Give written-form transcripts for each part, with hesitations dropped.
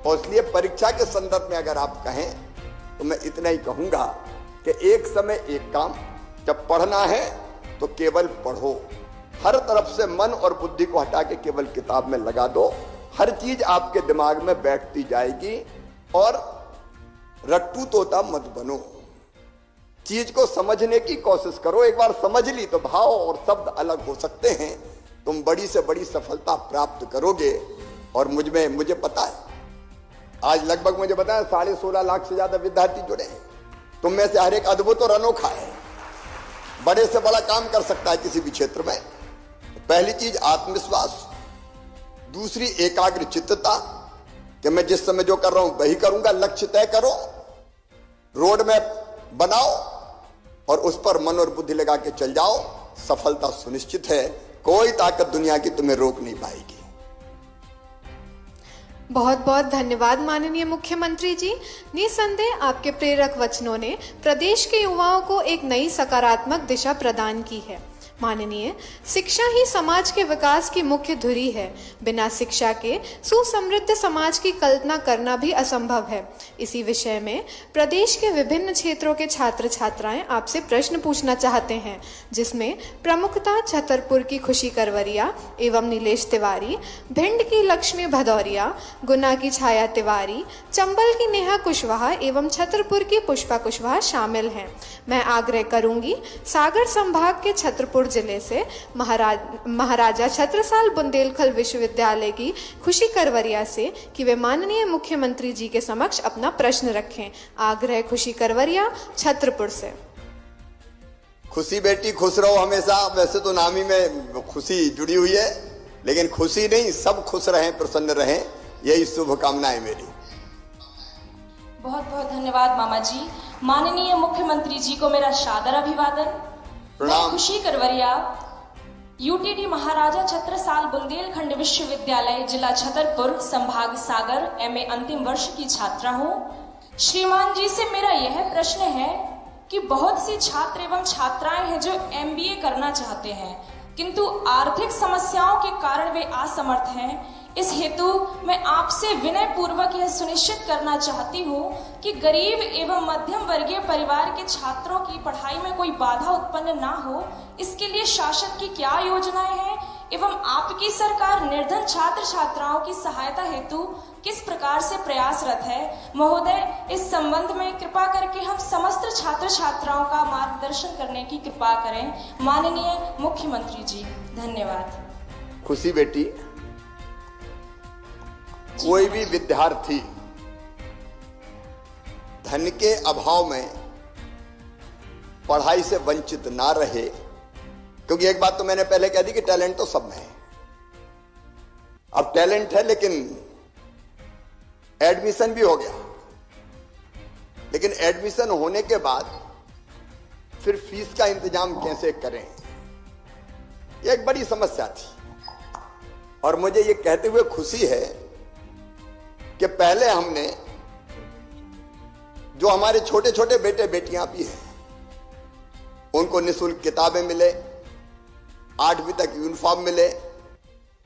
और इसलिए परीक्षा के संदर्भ में अगर आप कहें तो मैं इतना ही कहूंगा कि एक समय एक काम, जब पढ़ना है तो केवल पढ़ो, हर तरफ से मन और बुद्धि को हटा के केवल किताब में लगा दो, हर चीज आपके दिमाग में बैठती जाएगी। और रट्टू तोता मत बनो, चीज को समझने की कोशिश करो। एक बार समझ ली तो भाव और शब्द अलग हो सकते हैं, तुम बड़ी से बड़ी सफलता प्राप्त करोगे। और मुझे पता है, आज लगभग मुझे पता है 16.5 लाख से ज्यादा विद्यार्थी जुड़े हैं। तुम में से हर एक अद्भुत और अनोखा है, बड़े से बड़ा काम कर सकता है किसी भी क्षेत्र में। पहली चीज आत्मविश्वास, दूसरी एकाग्र चित्तता कि मैं जिस समय जो कर रहा हूं वही करूंगा। लक्ष्य तय करो, रोड मैप बनाओ और उस पर मन और बुद्धि लगा के चल जाओ, सफलता सुनिश्चित है। कोई ताकत दुनिया की तुम्हें रोक नहीं पाएगी। बहुत बहुत धन्यवाद माननीय मुख्यमंत्री जी। निसंदेह आपके प्रेरक वचनों ने प्रदेश के युवाओं को एक नई सकारात्मक दिशा प्रदान की है। माननीय, शिक्षा ही समाज के विकास की मुख्य धुरी है। बिना शिक्षा के सुसमृद्ध समाज की कल्पना करना भी असंभव है। इसी विषय में प्रदेश के विभिन्न क्षेत्रों के छात्र छात्राएं आपसे प्रश्न पूछना चाहते हैं, जिसमें प्रमुखतः छतरपुर की खुशी करवरिया एवं नीलेश तिवारी, भिंड की लक्ष्मी भदौरिया, गुना की छाया तिवारी, चंबल की नेहा कुशवाहा एवं छतरपुर की पुष्पा कुशवाहा शामिल हैं। मैं आग्रह करूंगी सागर संभाग के छतरपुर जिले से महाराजा छत्रसाल बुंदेलखंड विश्वविद्यालय की खुशी करवरिया से कि वे माननीय मुख्यमंत्री जी के समक्ष अपना प्रश्न रखें। आग्रह खुशी करवरिया, छतरपुर से। खुशी बेटी खुश रहो हमेशा। वैसे तो नामी में खुशी जुड़ी हुई है, लेकिन खुशी नहीं, सब खुश रहें, प्रसन्न रहें, यही शुभकामनाएं मेरी। बहुत बहुत धन्यवाद मामा जी। माननीय मुख्यमंत्री जी को मेरा सादर अभिवादन। प्रणाम। खुशी करवरिया, यूटीडी महाराजा छत्रसाल बुंदेलखंड विश्वविद्यालय, जिला छतरपुर, संभाग सागर, एमए अंतिम वर्ष की छात्रा हूँ। श्रीमान जी से मेरा यह प्रश्न है कि बहुत सी छात्र एवं छात्राएं हैं जो एमबीए करना चाहते हैं, किंतु आर्थिक समस्याओं के कारण वे असमर्थ हैं। इस हेतु मैं आपसे विनय पूर्वक यह सुनिश्चित करना चाहती हूँ कि गरीब एवं मध्यम वर्गीय परिवार के छात्रों की पढ़ाई में कोई बाधा उत्पन्न ना हो, इसके लिए शासन की क्या योजनाएं हैं एवं आपकी सरकार निर्धन छात्र छात्राओं की सहायता हेतु किस प्रकार से प्रयासरत है। महोदय, इस संबंध में कृपा करके हम समस्त छात्र छात्राओं का मार्गदर्शन करने की कृपा करें। माननीय मुख्यमंत्री जी, धन्यवाद। खुशी बेटी, कोई भी विद्यार्थी धन के अभाव में पढ़ाई से वंचित ना रहे, क्योंकि एक बात तो मैंने पहले कह दी कि टैलेंट तो सब में है। अब टैलेंट है लेकिन एडमिशन भी हो गया, लेकिन एडमिशन होने के बाद फिर फीस का इंतजाम कैसे करें, यह एक बड़ी समस्या थी। और मुझे यह कहते हुए खुशी है कि पहले हमने, जो हमारे छोटे छोटे बेटे बेटियां भी हैं, उनको निःशुल्क किताबें मिले, 8वीं तक यूनिफॉर्म मिले,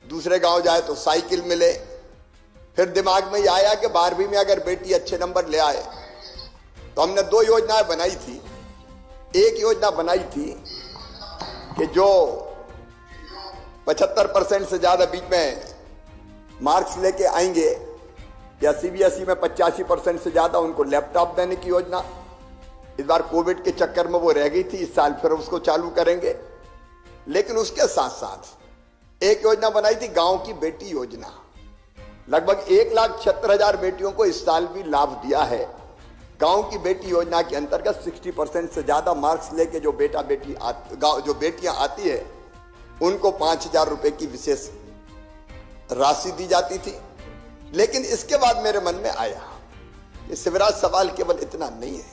दूसरे गांव जाए तो साइकिल मिले। फिर दिमाग में ये आया कि 12वीं में अगर बेटी अच्छे नंबर ले आए तो हमने 2 योजनाएं बनाई थी। एक योजना बनाई थी कि जो 75% से ज्यादा बीच में मार्क्स लेके आएंगे या सीबीएसई में 85% से ज्यादा, उनको लैपटॉप देने की योजना। इस बार कोविड के चक्कर में वो रह गई थी, इस साल फिर उसको चालू करेंगे। लेकिन उसके साथ साथ एक योजना बनाई थी गांव की बेटी योजना। लगभग 1,76,000 बेटियों को इस साल भी लाभ दिया है। गांव की बेटी योजना के अंतर्गत 60% से ज्यादा मार्क्स लेके जो जो बेटियां आती है, उनको 5,000 रुपए की विशेष राशि दी जाती थी। लेकिन इसके बाद मेरे मन में आया कि शिवराज, सवाल केवल इतना नहीं है।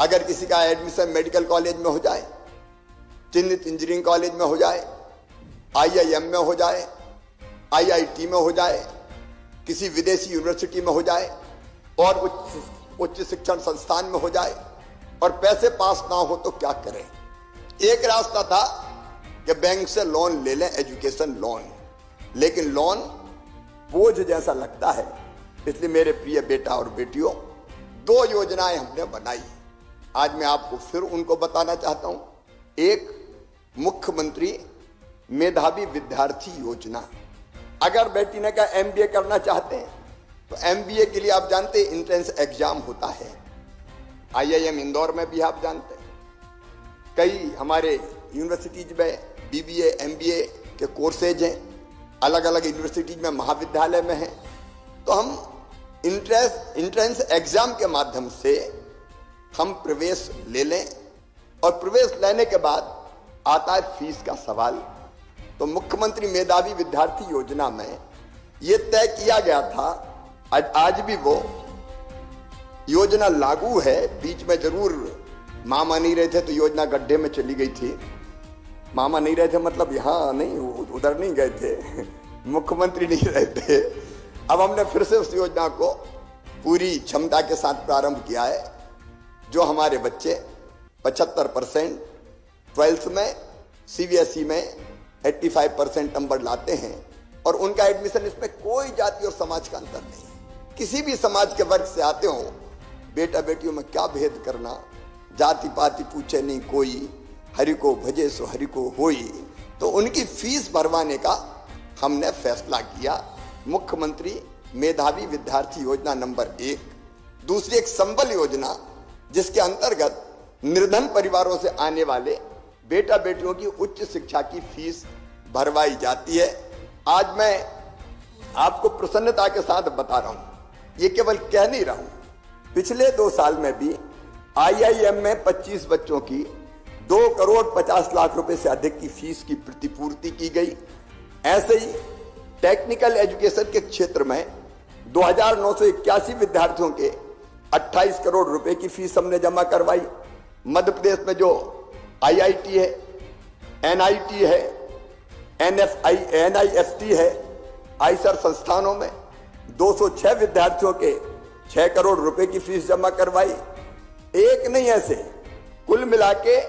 अगर किसी का एडमिशन मेडिकल कॉलेज में हो जाए, चिन्हित इंजीनियरिंग कॉलेज में हो जाए, आईआईएम में हो जाए, आईआईटी में हो जाए, किसी विदेशी यूनिवर्सिटी में हो जाए और उच्च शिक्षण संस्थान में हो जाए और पैसे पास ना हो तो क्या करें। एक रास्ता था कि बैंक से लोन ले लें, एजुकेशन लोन। लेकिन लोन बोझ जैसा लगता है, इसलिए मेरे प्रिय बेटा और बेटियों, 2 योजनाएं हमने बनाई। आज मैं आपको फिर उनको बताना चाहता हूं। एक, मुख्यमंत्री मेधावी विद्यार्थी योजना। अगर बेटी ने कहा MBA करना चाहते हैं तो MBA के लिए आप जानते हैं एंट्रेंस एग्जाम होता है। IIM इंदौर में भी आप जानते हैं, कई हमारे यूनिवर्सिटीज में BBA MBA के कोर्सेज हैं, अलग अलग यूनिवर्सिटीज में महाविद्यालय में हैं। तो हम एंट्रेंस एग्जाम के माध्यम से हम प्रवेश ले लें, और प्रवेश लेने के बाद आता है फीस का सवाल। तो मुख्यमंत्री मेधावी विद्यार्थी योजना में यह तय किया गया था, आज भी वो योजना लागू है। बीच में जरूर मामा नहीं रहे थे तो योजना गड्ढे में चली गई थी। मामा नहीं रहे थे मतलब यहाँ नहीं, उधर नहीं गए थे, मुख्यमंत्री नहीं रहे थे। अब हमने फिर से उस योजना को पूरी क्षमता के साथ प्रारंभ किया है। जो हमारे बच्चे 75% 12th में CBSE में 85% नंबर लाते हैं, और उनका एडमिशन, इसमें कोई जाति और समाज का अंतर नहीं है। किसी भी समाज के वर्ग से आते हो, बेटा बेटियों में क्या भेद करना, जाति पाति पूछे नहीं कोई, हरि को भजे सो हरि को होई। तो उनकी फीस भरवाने का हमने फैसला किया। मुख्यमंत्री मेधावी विद्यार्थी योजना नंबर 1। दूसरी एक संबल योजना, जिसके अंतर्गत निर्धन परिवारों से आने वाले बेटा बेटियों की उच्च शिक्षा की फीस भरवाई जाती है। आज मैं आपको प्रसन्नता के साथ बता रहा हूं, ये केवल कह नहीं रहा हूं। पिछले 2 साल में भी IIM में 25 बच्चों की 2,50,00,000 रुपए से अधिक की फीस की प्रतिपूर्ति की गई। ऐसे ही टेक्निकल एजुकेशन के क्षेत्र में 2,981 विद्यार्थियों के 28 करोड़ रुपए की फीस हमने जमा करवाई। मध्य प्रदेश में जो IIT है, NIT है, NIFT है, आईसर संस्थानों में 206 विद्यार्थियों के 6 करोड़ रुपए की फीस जमा करवाई। एक नहीं, ऐसे कुल मिला के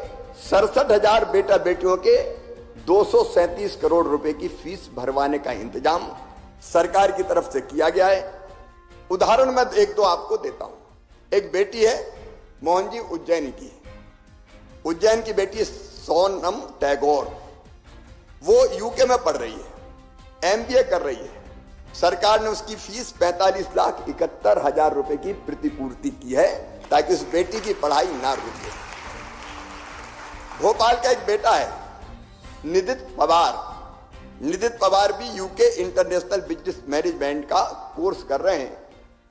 67,000 बेटा बेटियों के 237 करोड़ रुपए की फीस भरवाने का इंतजाम सरकार की तरफ से किया गया है। उदाहरण मैं 1-2 आपको देता हूं। एक बेटी है मोहन जी उज्जैन की, उज्जैन की बेटी सोनम टैगोर, वो UK में पढ़ रही है, MBA कर रही है। सरकार ने उसकी फीस 45,71,000 रुपए की प्रतिपूर्ति की है, ताकि उस बेटी की पढ़ाई ना रुके। भोपाल का एक बेटा है निदित पवार भी UK इंटरनेशनल बिजनेस मैनेजमेंट का कोर्स कर रहे हैं।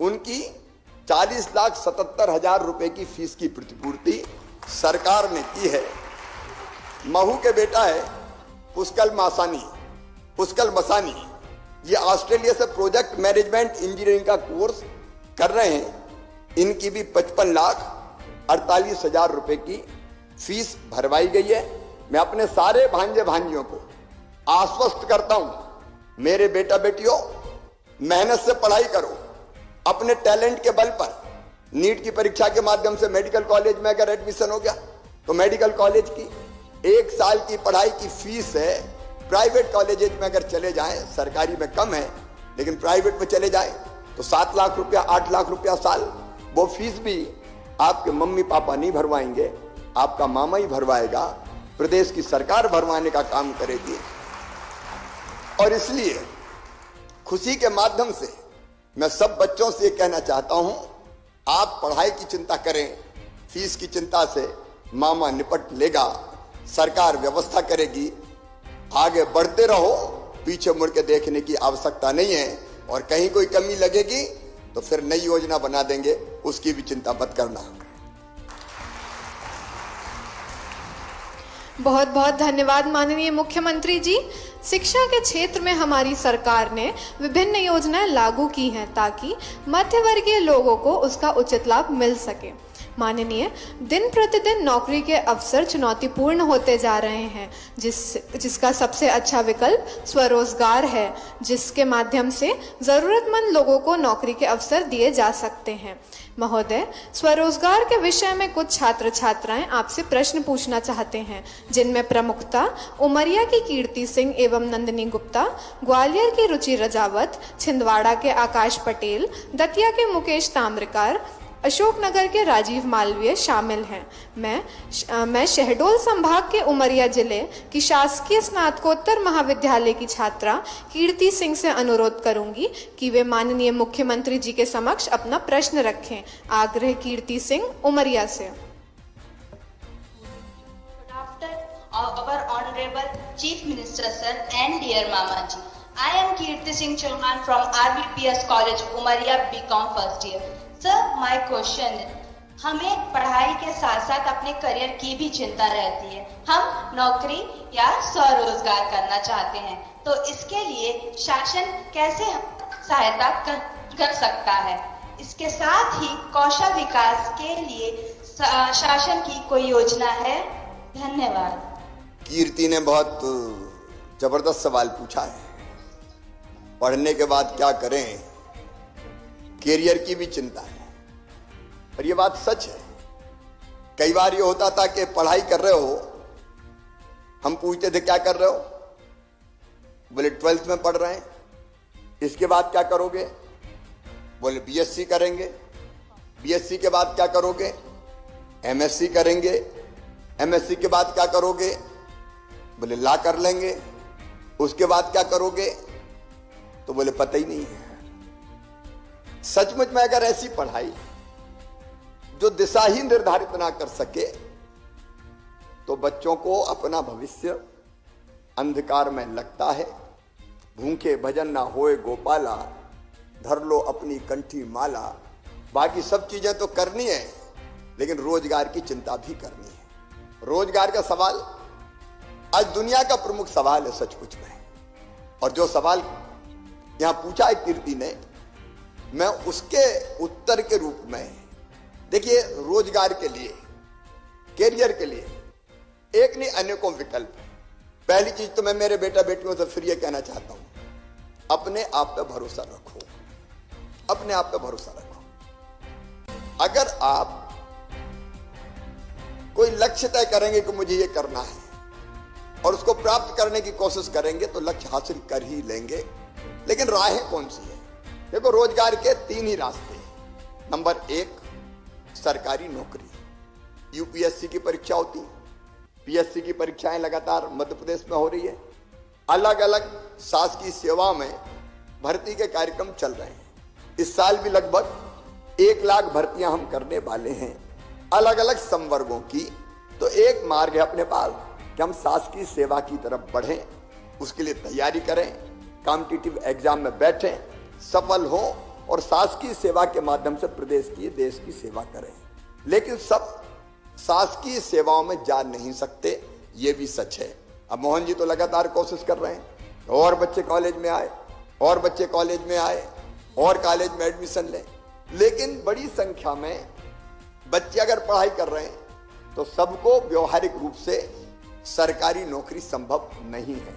उनकी 40,77,000 रुपए की फीस की प्रतिपूर्ति सरकार ने की है। महू के बेटा है पुष्कल मसानी, ये ऑस्ट्रेलिया से प्रोजेक्ट मैनेजमेंट इंजीनियरिंग का कोर्स कर रहे हैं। इनकी भी 55,48,000 रुपए की फीस भरवाई गई है। मैं अपने सारे भांजे भांजियों को आश्वस्त करता हूं, मेरे बेटा बेटियों, मेहनत से पढ़ाई करो। अपने टैलेंट के बल पर नीट की परीक्षा के माध्यम से मेडिकल कॉलेज में अगर एडमिशन हो गया तो मेडिकल कॉलेज की 1 साल की पढ़ाई की फीस है। प्राइवेट कॉलेजेज में अगर चले जाएं, सरकारी में कम है, लेकिन प्राइवेट में चले जाएं तो 7 लाख रुपया 8 लाख रुपया साल। वो फीस भी आपके मम्मी पापा नहीं भरवाएंगे, आपका मामा ही भरवाएगा। प्रदेश की सरकार भरवाने का काम करेगी। और इसलिए खुशी के माध्यम से मैं सब बच्चों से कहना चाहता हूं, आप पढ़ाई की चिंता करें, फीस की चिंता से मामा निपट लेगा, सरकार व्यवस्था करेगी। आगे बढ़ते रहो, पीछे मुड़ के देखने की आवश्यकता नहीं है। और कहीं कोई कमी लगेगी तो फिर नई योजना बना देंगे, उसकी भी चिंता मत करना। बहुत बहुत धन्यवाद माननीय मुख्यमंत्री जी। शिक्षा के क्षेत्र में हमारी सरकार ने विभिन्न योजनाएं लागू की हैं ताकि मध्यवर्गीय लोगों को उसका उचित लाभ मिल सके। माननीय, दिन प्रतिदिन नौकरी के अवसर चुनौतीपूर्ण होते जा रहे हैं, जिसका सबसे अच्छा विकल्प स्वरोजगार है, जिसके माध्यम से जरूरतमंद लोगों को नौकरी के अवसर दिए जा सकते हैं। महोदय, स्वरोजगार के विषय में कुछ छात्र छात्राएं आपसे प्रश्न पूछना चाहते हैं, जिनमें प्रमुखतः उमरिया की कीर्ति सिंह एवं नंदिनी गुप्ता, ग्वालियर की रुचि रजावत, छिंदवाड़ा के आकाश पटेल, दतिया के मुकेश ताम्रकार, अशोकनगर के राजीव मालवीय शामिल हैं। मैं शहडोल संभाग के उमरिया जिले की शासकीय स्नातकोत्तर महाविद्यालय की छात्रा कीर्ति सिंह से अनुरोध करूंगी कि वे माननीय मुख्यमंत्री जी के समक्ष अपना प्रश्न रखें। आग्रह कीर्ति सिंह, उमरिया से। Good afternoon, our honorable Chief Minister sir and dear Mama ji. I am Kirti Singh Chauhan from RBPS College, Umaria, BCom first year. Sir, my question is, हमें पढ़ाई के साथ साथ अपने करियर की भी चिंता रहती है। हम नौकरी या स्वरोजगार करना चाहते हैं, तो इसके लिए शासन कैसे सहायता कर सकता है? इसके साथ ही कौशल विकास के लिए शासन की कोई योजना है? धन्यवाद। कीर्ति ने बहुत जबरदस्त सवाल पूछा है। पढ़ने के बाद क्या करें, कैरियर की भी चिंता है। और ये बात सच है। कई बार ये होता था कि पढ़ाई कर रहे हो, हम पूछते थे क्या कर रहे हो, बोले 12th में पढ़ रहे हैं। इसके बाद क्या करोगे, बोले बीएससी करेंगे। बीएससी के बाद क्या करोगे, एमएससी करेंगे। एमएससी के बाद क्या करोगे, बोले लॉ कर लेंगे। उसके बाद क्या करोगे, तो बोले पता ही नहीं है। सचमुच में अगर ऐसी पढ़ाई जो दिशा ही निर्धारित ना कर सके, तो बच्चों को अपना भविष्य अंधकार में लगता है। भूखे भजन ना होए गोपाला, धर लो अपनी कंठी माला। बाकी सब चीजें तो करनी है, लेकिन रोजगार की चिंता भी करनी है। रोजगार का सवाल आज दुनिया का प्रमुख सवाल है सचमुच में। और जो सवाल यहां पूछा है कीर्ति ने, मैं उसके उत्तर के रूप में, देखिए, रोजगार के लिए, कैरियर के लिए एक नहीं अनेकों विकल्प है। पहली चीज तो मैं मेरे बेटा बेटियों से फिर ये कहना चाहता हूं, अपने आप पे भरोसा रखो। अपने आप पे भरोसा रखो। अगर आप कोई लक्ष्य तय करेंगे कि मुझे ये करना है और उसको प्राप्त करने की कोशिश करेंगे, तो लक्ष्य हासिल कर ही लेंगे। लेकिन राहें कौन सी है? देखो, रोजगार के 3 ही रास्ते हैं। नंबर 1, सरकारी नौकरी। यूपीएससी की परीक्षा होती, पीएससी की परीक्षाएं लगातार मध्य प्रदेश में हो रही है। अलग अलग शासकीय सेवा में भर्ती के कार्यक्रम चल रहे हैं। इस साल भी लगभग 1 लाख भर्तियां हम करने वाले हैं, अलग अलग संवर्गों की। तो एक मार्ग है अपने पास कि हम शासकीय सेवा की तरफ बढ़ें, उसके लिए तैयारी करें, कॉम्पिटिटिव एग्जाम में बैठें, सफल हो और शासकीय सेवा के माध्यम से प्रदेश की, देश की सेवा करें। लेकिन सब शासकीय सेवाओं में जा नहीं सकते, ये भी सच है। अब मोहन जी तो लगातार कोशिश कर रहे हैं, और बच्चे कॉलेज में आए, और बच्चे कॉलेज में आए, और कॉलेज में एडमिशन लें। लेकिन बड़ी संख्या में बच्चे अगर पढ़ाई कर रहे हैं, तो सबको व्यवहारिक रूप से सरकारी नौकरी संभव नहीं है।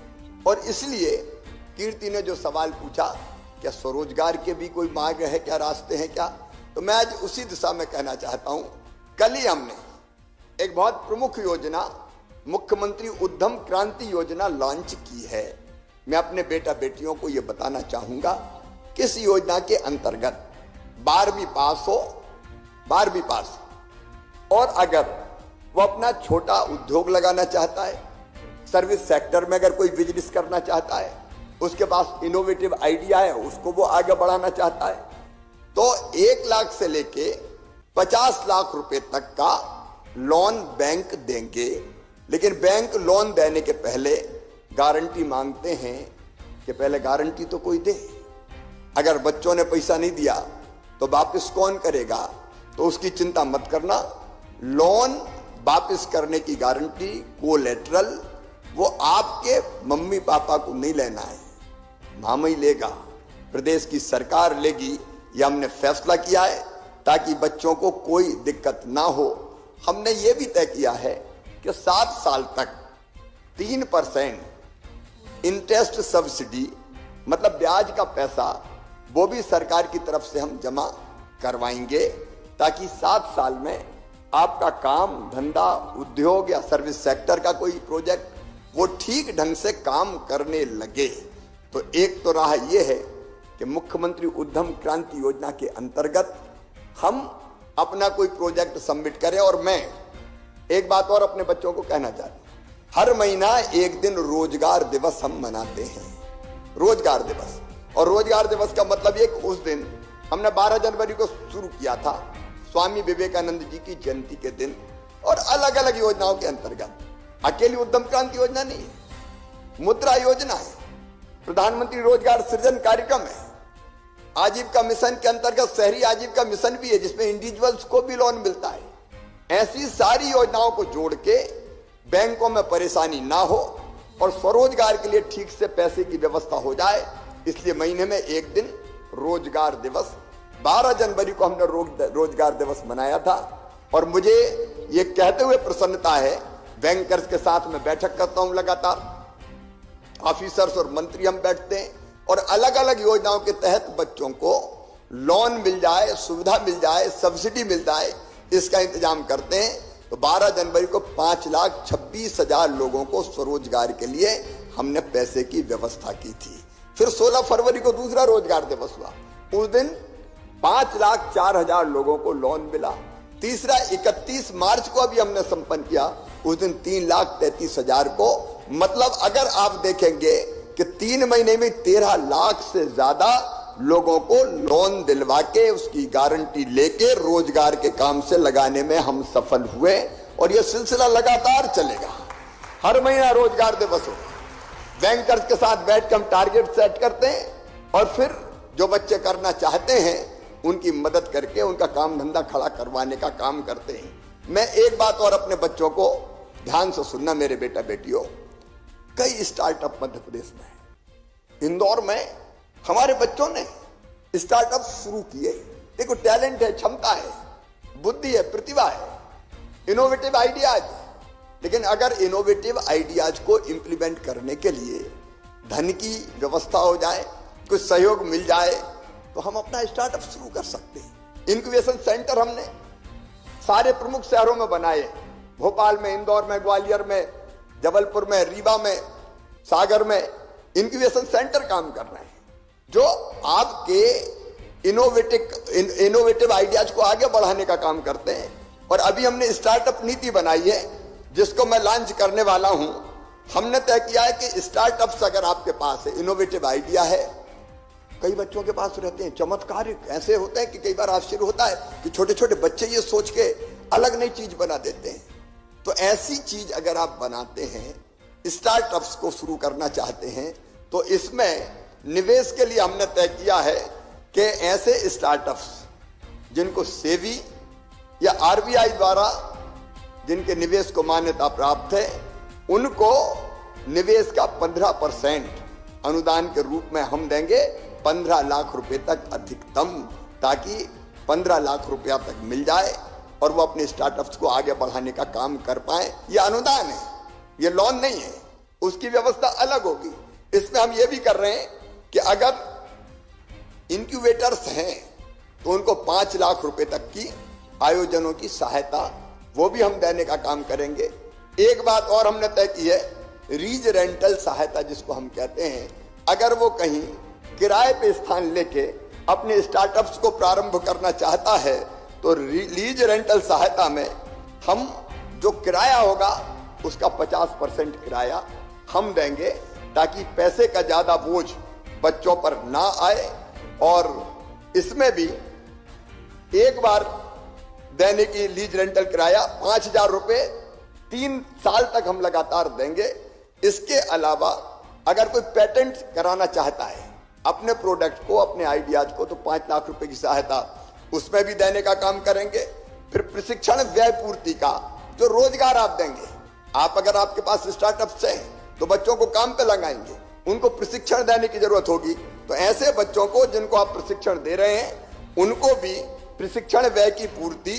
और इसलिए कीर्ति ने जो सवाल पूछा, क्या स्वरोजगार के भी कोई मार्ग है, क्या रास्ते हैं क्या, तो मैं आज उसी दिशा में कहना चाहता हूं। कल ही हमने एक बहुत प्रमुख योजना, मुख्यमंत्री उद्यम क्रांति योजना लॉन्च की है। मैं अपने बेटा बेटियों को यह बताना चाहूंगा कि इस योजना के अंतर्गत 12वीं पास हो, 12वीं पास, और अगर वो अपना छोटा उद्योग लगाना चाहता है, सर्विस सेक्टर में अगर कोई बिजनेस करना चाहता है, उसके पास इनोवेटिव आइडिया है, उसको वो आगे बढ़ाना चाहता है, तो 1 लाख से लेके 50 लाख रुपए तक का लोन बैंक देंगे। लेकिन बैंक लोन देने के पहले गारंटी मांगते हैं कि पहले गारंटी तो कोई दे। अगर बच्चों ने पैसा नहीं दिया तो वापस कौन करेगा? तो उसकी चिंता मत करना। लोन वापस करने की गारंटी, कोलेटरल, वो आपके मम्मी पापा को नहीं लेना है, मामा ही लेगा, प्रदेश की सरकार लेगी। ये हमने फैसला किया है ताकि बच्चों को कोई दिक्कत ना हो। हमने ये भी तय किया है कि 7 साल तक 3% इंटरेस्ट सब्सिडी, मतलब ब्याज का पैसा, वो भी सरकार की तरफ से हम जमा करवाएंगे, ताकि 7 साल में आपका काम धंधा, उद्योग या सर्विस सेक्टर का कोई प्रोजेक्ट वो ठीक ढंग से काम करने लगे। तो एक तो राह ये है कि मुख्यमंत्री उद्यम क्रांति योजना के अंतर्गत हम अपना कोई प्रोजेक्ट सबमिट करें। और मैं एक बात और अपने बच्चों को कहना चाहता हूं, हर महीना एक दिन रोजगार दिवस हम मनाते हैं, रोजगार दिवस। और रोजगार दिवस का मतलब ये कि उस दिन हमने 12 जनवरी को शुरू किया था, स्वामी विवेकानंद जी की जयंती के दिन, और अलग अलग योजनाओं के अंतर्गत। अकेली उद्यम क्रांति योजना नहीं है, मुद्रा योजना है, प्रधानमंत्री रोजगार सृजन कार्यक्रम है, आजीविका मिशन के अंतर्गत शहरी आजीविका मिशन भी है जिसमें इंडिविजुअल्स को भी लोन मिलता है। ऐसी सारी योजनाओं को जोड़ के बैंकों में परेशानी ना हो और स्वरोजगार के लिए ठीक से पैसे की व्यवस्था हो जाए, इसलिए महीने में एक दिन रोजगार दिवस, 12 जनवरी को हमने रोजगार दिवस मनाया था। और मुझे ये कहते हुए प्रसन्नता है, बैंकर्स के साथ में बैठक करता हूं लगातार, ऑफिसर्स और मंत्री हम बैठते हैं और अलग अलग योजनाओं के तहत बच्चों को लोन मिल जाए, सुविधा मिल जाए, सब्सिडी मिल जाए, इसका इंतजाम करते हैं। तो 12 जनवरी को 5,26,000 लोगों को स्वरोजगार के लिए हमने पैसे की व्यवस्था की थी। फिर 16 फरवरी को दूसरा रोजगार दिवस हुआ, उस दिन 5,04,000 लोगों को लोन मिला। तीसरा 31 मार्च को अभी हमने संपन्न किया, उस दिन 3,33,000 को, मतलब अगर आप देखेंगे कि 3 महीने में 13 लाख से ज्यादा लोगों को लोन दिलवा के उसकी गारंटी लेके रोजगार के काम से लगाने में हम सफल हुए। और यह सिलसिला लगातार चलेगा, हर महीना रोजगार दिवस होगा। बैंकर्स के साथ बैठ कर हम टारगेट सेट करते हैं और फिर जो बच्चे करना चाहते हैं उनकी मदद करके उनका काम धंधा खड़ा करवाने का काम करते हैं। मैं एक बात और अपने बच्चों को ध्यान से सुनना, मेरे बेटा बेटियों, कई स्टार्टअप मध्य प्रदेश में है। इंदौर में हमारे बच्चों ने स्टार्टअप शुरू किए। देखो, टैलेंट है, क्षमता है, बुद्धि है, प्रतिभा है, इनोवेटिव आइडियाज। लेकिन अगर इनोवेटिव आइडियाज को इंप्लीमेंट करने के लिए धन की व्यवस्था हो जाए, कुछ सहयोग मिल जाए, तो हम अपना स्टार्टअप शुरू कर सकते हैं। इंक्यूबेशन सेंटर हमने सारे प्रमुख शहरों में बनाए, भोपाल में, इंदौर में, ग्वालियर में, जबलपुर में, रीवा में, सागर में इंक्यूबेशन सेंटर काम कर रहे हैं जो आपके इनोवेटिव आइडियाज को आगे बढ़ाने का काम करते हैं। और अभी हमने स्टार्टअप नीति बनाई है जिसको मैं लॉन्च करने वाला हूं। हमने तय किया है कि स्टार्टअप्स अगर आपके पास है, इनोवेटिव आइडिया है, कई बच्चों के पास रहते हैं, चमत्कारिक ऐसे होते हैं कि कई बार आश्चर्य होता है कि छोटे छोटे बच्चे ये सोच के अलग नई चीज बना देते हैं। तो ऐसी चीज अगर आप बनाते हैं, स्टार्टअप्स को शुरू करना चाहते हैं, तो इसमें निवेश के लिए हमने तय किया है कि ऐसे स्टार्टअप्स जिनको सेबी या आरबीआई द्वारा जिनके निवेश को मान्यता प्राप्त है, उनको निवेश का 15% अनुदान के रूप में हम देंगे, 15 लाख रुपए तक अधिकतम, ताकि 15 लाख रुपया तक मिल जाए और वो अपने स्टार्टअप्स को आगे बढ़ाने का काम कर पाए। ये अनुदान है, ये लोन नहीं है, उसकी व्यवस्था अलग होगी। इसमें हम ये भी कर रहे हैं कि अगर इंक्यूबेटर्स हैं तो उनको 5 लाख रुपए तक की आयोजनों की सहायता वो भी हम देने का काम करेंगे। एक बात और हमने तय की है, रीज रेंटल सहायता जिसको हम कहते हैं, अगर वो कहीं किराए पे स्थान लेके अपने स्टार्टअप्स को प्रारंभ करना चाहता है तो लीज रेंटल सहायता में हम जो किराया होगा उसका 50% किराया हम देंगे, ताकि पैसे का ज्यादा बोझ बच्चों पर ना आए। और इसमें भी एक बार देने की लीज रेंटल किराया 5,000 रुपए 3 साल तक हम लगातार देंगे। इसके अलावा अगर कोई पेटेंट कराना चाहता है अपने प्रोडक्ट को, अपने आइडियाज को, तो 5 लाख रुपए की सहायता उसमें भी देने का काम करेंगे। फिर प्रशिक्षण व्यय पूर्ति का जो रोजगार आप देंगे, आप अगर आपके पास स्टार्टअप्स है तो बच्चों को काम पे लगाएंगे, उनको प्रशिक्षण देने की जरूरत होगी, तो ऐसे बच्चों को जिनको आप प्रशिक्षण दे रहे हैं उनको भी प्रशिक्षण व्यय की पूर्ति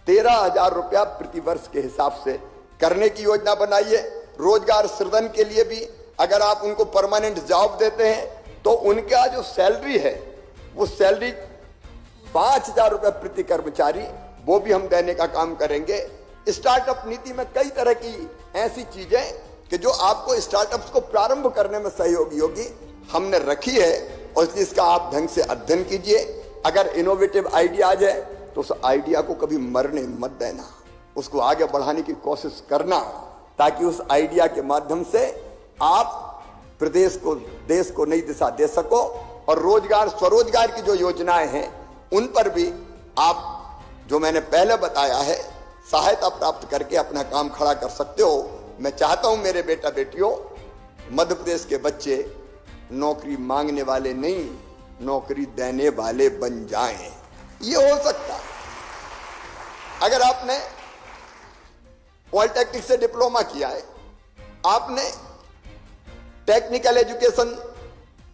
13,000 रुपया प्रति वर्ष के हिसाब से करने की योजना बनाई है। रोजगार सृजन के लिए भी अगर आप उनको परमानेंट जॉब देते हैं तो उनका जो सैलरी है वो सैलरी 5,000 रुपये प्रति कर्मचारी वो भी हम देने का काम करेंगे। स्टार्टअप नीति में कई तरह की ऐसी चीजें कि जो आपको स्टार्टअप्स को प्रारंभ करने में सहयोगी होगी हमने रखी है, और इसलिए इसका आप ढंग से अध्ययन कीजिए। अगर इनोवेटिव आइडिया आ जाए तो उस आइडिया को कभी मरने मत देना, उसको आगे बढ़ाने की कोशिश करना, ताकि उस आइडिया के माध्यम से आप प्रदेश को, देश को नई दिशा दे सको। और रोजगार, स्वरोजगार की जो योजनाएं हैं उन पर भी आप, जो मैंने पहले बताया है, सहायता प्राप्त करके अपना काम खड़ा कर सकते हो। मैं चाहता हूं मेरे बेटा बेटियों, मध्य प्रदेश के बच्चे नौकरी मांगने वाले नहीं, नौकरी देने वाले बन जाएं। ये हो सकता है। अगर आपने पॉलिटेक्निक से डिप्लोमा किया है, आपने टेक्निकल एजुकेशन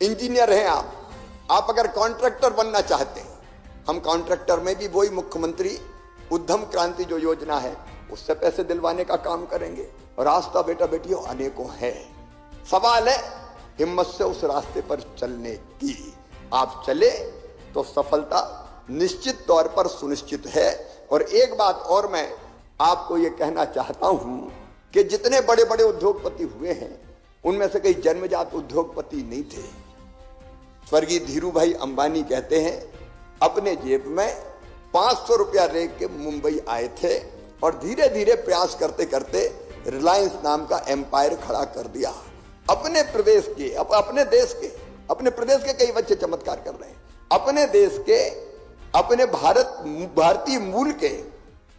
इंजीनियर हैं, आप अगर कॉन्ट्रैक्टर बनना चाहते हैं, हम कॉन्ट्रैक्टर में भी वही मुख्यमंत्री उद्यम क्रांति जो योजना है उससे पैसे दिलवाने का काम करेंगे। और रास्ता बेटा बेटियों अनेकों है। सवाल है हिम्मत से उस रास्ते पर चलने की। आप चले तो सफलता निश्चित तौर पर सुनिश्चित है। और एक बात और मैं आपको ये कहना चाहता हूं कि जितने बड़े बड़े उद्योगपति हुए हैं उनमें से कई जन्मजात उद्योगपति नहीं थे। स्वर्गीय धीरू भाई अंबानी कहते हैं अपने जेब में 500 रुपया रेख के मुंबई आए थे और धीरे धीरे प्रयास करते करते रिलायंस नाम का एम्पायर खड़ा कर दिया। अपने प्रदेश के, अपने देश के, अपने प्रदेश के कई बच्चे चमत्कार कर रहे हैं। अपने देश के, अपने भारतीय मूल के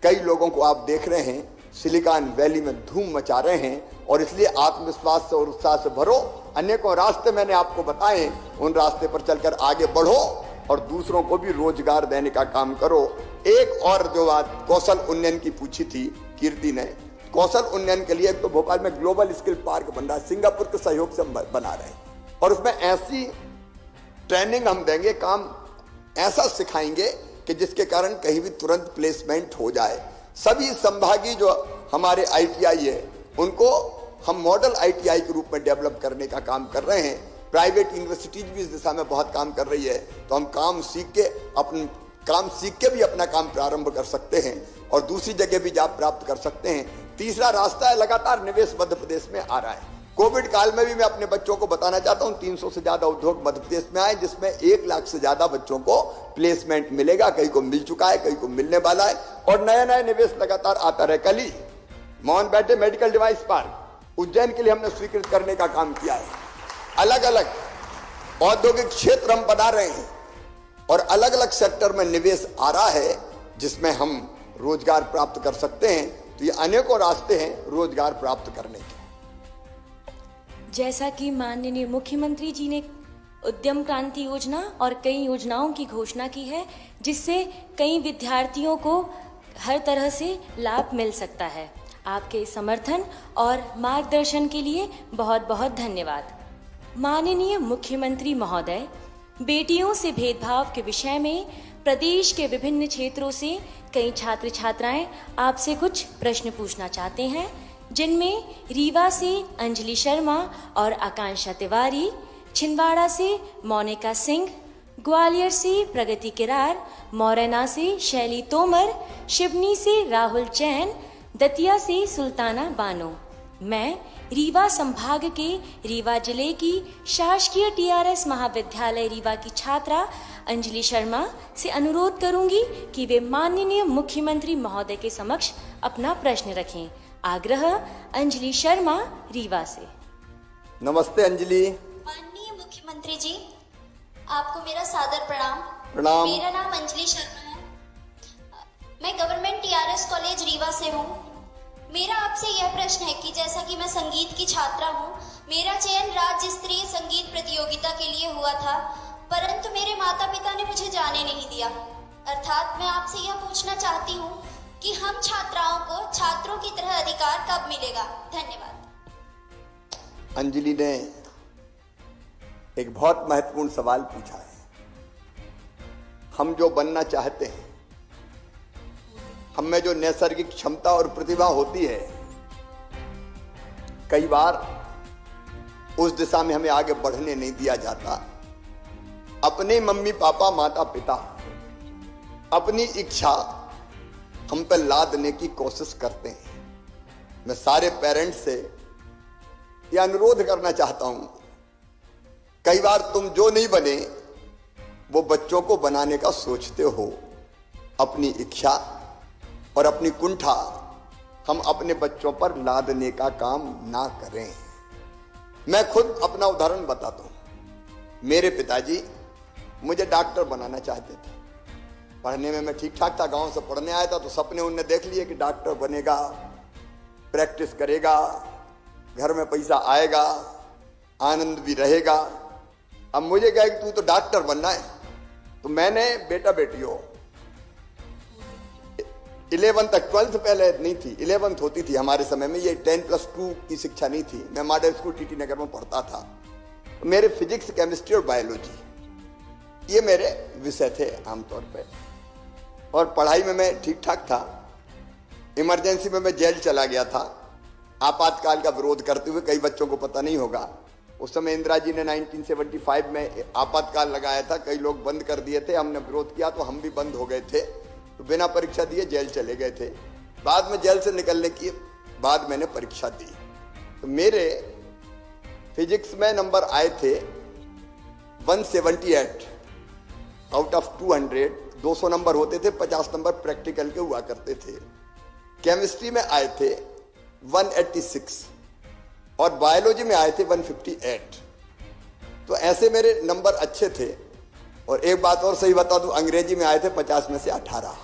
कई लोगों को आप देख रहे हैं सिलिकॉन वैली में धूम मचा रहे हैं। और इसलिए आत्मविश्वास से और उत्साह से भरो। अनेकों रास्ते मैंने आपको बताए, उन रास्ते पर चलकर आगे बढ़ो और दूसरों को भी रोजगार देने का काम करो। एक और जो बात कौशल उन्नयन की पूछी थी कीर्ति ने, कौशल उन्नयन के लिए एक तो भोपाल में ग्लोबल स्किल पार्क बन रहा है, सिंगापुर के सहयोग से हम बना रहे हैं। और उसमें ऐसी ट्रेनिंग हम देंगे, काम ऐसा सिखाएंगे कि जिसके कारण कहीं भी तुरंत प्लेसमेंट हो जाए। सभी संभागीय जो हमारे ITI है उनको हम मॉडल ITI के रूप में डेवलप करने का काम कर रहे हैं। प्राइवेट यूनिवर्सिटीज भी इस दिशा में बहुत काम कर रही है। तो हम काम सीख के भी अपना काम प्रारंभ कर सकते हैं और दूसरी जगह भी जॉब प्राप्त कर सकते हैं। तीसरा रास्ता है, लगातार निवेश मध्य प्रदेश में आ रहा है। कोविड काल में भी मैं अपने बच्चों को बताना चाहता हूं 300 से ज्यादा उद्योग मध्य प्रदेश में आए, जिसमें 1 लाख से ज्यादा बच्चों को प्लेसमेंट मिलेगा। कई को मिल चुका है, कई को मिलने वाला है और नया नया निवेश लगातार आता रहे। कल ही मोहन बैठे मेडिकल डिवाइस पार्क उज्जैन के लिए हमने स्वीकृत करने का काम किया है। अलग अलग औद्योगिक क्षेत्र हम बना रहे हैं और अलग अलग सेक्टर में निवेश आ रहा है जिसमें हम रोजगार प्राप्त कर सकते हैं। तो ये अनेकों रास्ते हैं रोजगार प्राप्त करने के। जैसा कि माननीय मुख्यमंत्री जी ने उद्यम क्रांति योजना और कई योजनाओं की घोषणा की है, जिससे कई विद्यार्थियों को हर तरह से लाभ मिल सकता है। आपके समर्थन और मार्गदर्शन के लिए बहुत बहुत धन्यवाद। माननीय मुख्यमंत्री महोदय, बेटियों से भेदभाव के विषय में प्रदेश के विभिन्न क्षेत्रों से कई छात्र छात्राएं आपसे कुछ प्रश्न पूछना चाहते हैं, जिनमें रीवा से अंजलि शर्मा और आकांक्षा तिवारी, छिंदवाड़ा से मोनिका सिंह, ग्वालियर से प्रगति किरार, मोरैना से शैली तोमर, शिवनी से राहुल जैन, दतिया से सुल्ताना बानो। मैं रीवा संभाग के रीवा जिले की शासकीय TRS महाविद्यालय रीवा की छात्रा अंजलि शर्मा से अनुरोध करूंगी कि वे माननीय मुख्यमंत्री महोदय के समक्ष अपना प्रश्न रखें। आग्रह, अंजलि शर्मा, रीवा से। नमस्ते अंजलि। माननीय मुख्यमंत्री जी, आपको मेरा सादर प्रणाम। प्रणाम। मेरा नाम अंजलि शर्मा है। मैं गवर्नमेंट TRS कॉलेज रीवा से हूँ। मेरा आपसे यह प्रश्न है कि जैसा कि मैं संगीत की छात्रा हूँ, मेरा चयन राज्य स्तरीय संगीत प्रतियोगिता के लिए हुआ था, परंतु मेरे माता पिता ने मुझे जाने नहीं दिया। अर्थात मैं आपसे यह पूछना चाहती हूँ कि हम छात्राओं को छात्रों की तरह अधिकार कब मिलेगा? धन्यवाद। अंजलि ने एक बहुत महत्वपूर्ण सवाल पूछा है। हम जो बनना चाहते हैं हम में जो नैसर्गिक क्षमता और प्रतिभा होती है, कई बार उस दिशा में हमें आगे बढ़ने नहीं दिया जाता। अपने मम्मी पापा माता पिता अपनी इच्छा हम पर लादने की कोशिश करते हैं। मैं सारे पेरेंट्स से यह अनुरोध करना चाहता हूं, कई बार तुम जो नहीं बने वो बच्चों को बनाने का सोचते हो। अपनी इच्छा और अपनी कुंठा हम अपने बच्चों पर लादने का काम ना करें। मैं खुद अपना उदाहरण बताता हूं। मेरे पिताजी मुझे डॉक्टर बनाना चाहते थे। पढ़ने में मैं ठीक ठाक था, गांव से पढ़ने आया था, तो सपने उनने देख लिए कि डॉक्टर बनेगा, प्रैक्टिस करेगा, घर में पैसा आएगा, आनंद भी रहेगा। अब मुझे कहा कि तू तो डॉक्टर बनना है, तो मैंने बेटा बेटी हो 11 तक, 12th पहले नहीं थी, 11th होती थी हमारे समय में, ये 10+2 की शिक्षा नहीं थी। मैं मॉडल स्कूल टीटी नगर में पढ़ता था। मेरे फिजिक्स, केमिस्ट्री और बायोलॉजी ये मेरे विषय थे आमतौर पे, और पढ़ाई में मैं ठीक ठाक था। इमरजेंसी में मैं जेल चला गया था आपातकाल का विरोध करते हुए। कई बच्चों को पता नहीं होगा, उस समय इंदिरा जी ने 1975 में आपातकाल लगाया था। कई लोग बंद कर दिए थे, हमने विरोध किया तो हम भी बंद हो गए थे, तो बिना परीक्षा दिए जेल चले गए थे। बाद में जेल से निकलने के बाद मैंने परीक्षा दी, तो मेरे फिजिक्स में नंबर आए थे 178 आउट ऑफ 200। 200 नंबर होते थे, 50 नंबर प्रैक्टिकल के हुआ करते थे। केमिस्ट्री में आए थे 186 और बायोलॉजी में आए थे 158। तो ऐसे मेरे नंबर अच्छे थे। और एक बात और सही बता दूं, अंग्रेजी में आए थे 50 में से 18।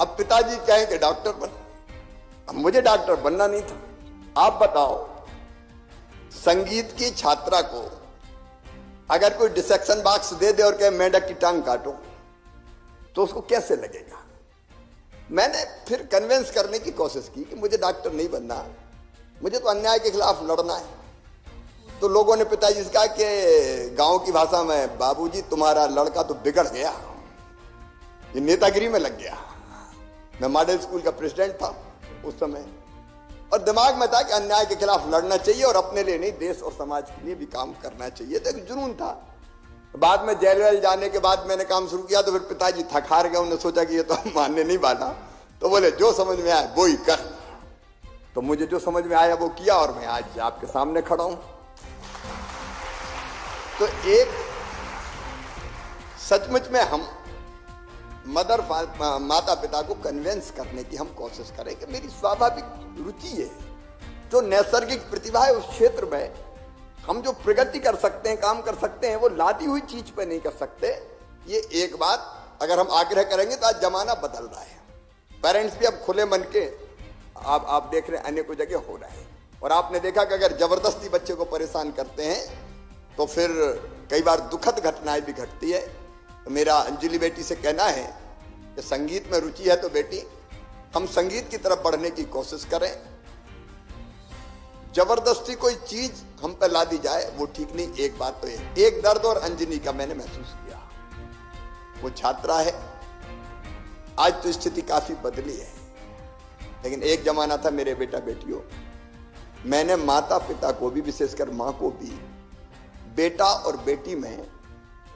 अब पिताजी कहें कि डॉक्टर बन, अब मुझे डॉक्टर बनना नहीं था। आप बताओ, संगीत की छात्रा को अगर कोई डिसेक्शन बॉक्स दे दे और कहे मेंढक की टांग काटो, तो उसको कैसे लगेगा? मैंने फिर कन्विंस करने की कोशिश की कि मुझे डॉक्टर नहीं बनना, मुझे तो अन्याय के खिलाफ लड़ना है। तो लोगों ने पिताजी से कहा कि गांव की भाषा में, बाबूजी तुम्हारा लड़का तो बिगड़ गया, ये नेतागिरी में लग गया। मैं मॉडल स्कूल का प्रेसिडेंट था उस समय, और दिमाग में था कि अन्याय के खिलाफ लड़ना चाहिए और अपने लिए नहीं, देश और समाज के लिए भी काम करना चाहिए। तो एक जुनून था। बाद में जेल वेल जाने के बाद मैंने काम शुरू किया, तो फिर पिताजी थक हार गए। उन्होंने सोचा कि ये तो हम मानने नहीं वाला, तो बोले जो समझ में आए वो ही कर। तो मुझे जो समझ में आया वो किया, और मैं आज आपके सामने खड़ा हूं। तो एक सचमुच में हम माता पिता को कन्विंस करने की हम कोशिश करें कि मेरी स्वाभाविक रुचि है, जो नैसर्गिक प्रतिभा है उस क्षेत्र में हम जो प्रगति कर सकते हैं, काम कर सकते हैं, वो लादी हुई चीज पे नहीं कर सकते। ये एक बात अगर हम आग्रह करेंगे तो आज जमाना बदल रहा है। पेरेंट्स भी अब खुले मन के आप देख रहे हैं अनेकों जगह हो रहा है। और आपने देखा कि अगर जबरदस्ती बच्चे को परेशान करते हैं तो फिर कई बार दुखद घटनाएं भी घटती है। तो मेरा अंजलि बेटी से कहना है कि संगीत में रुचि है तो बेटी हम संगीत की तरफ बढ़ने की कोशिश करें। जबरदस्ती कोई चीज हम पे ला दी जाए वो ठीक नहीं। एक बात तो है, एक दर्द और अंजनी का मैंने महसूस किया। वो छात्रा है, आज तो स्थिति काफी बदली है, लेकिन एक जमाना था मेरे बेटा बेटियों, मैंने माता पिता को भी, विशेषकर मां को भी, बेटा और बेटी में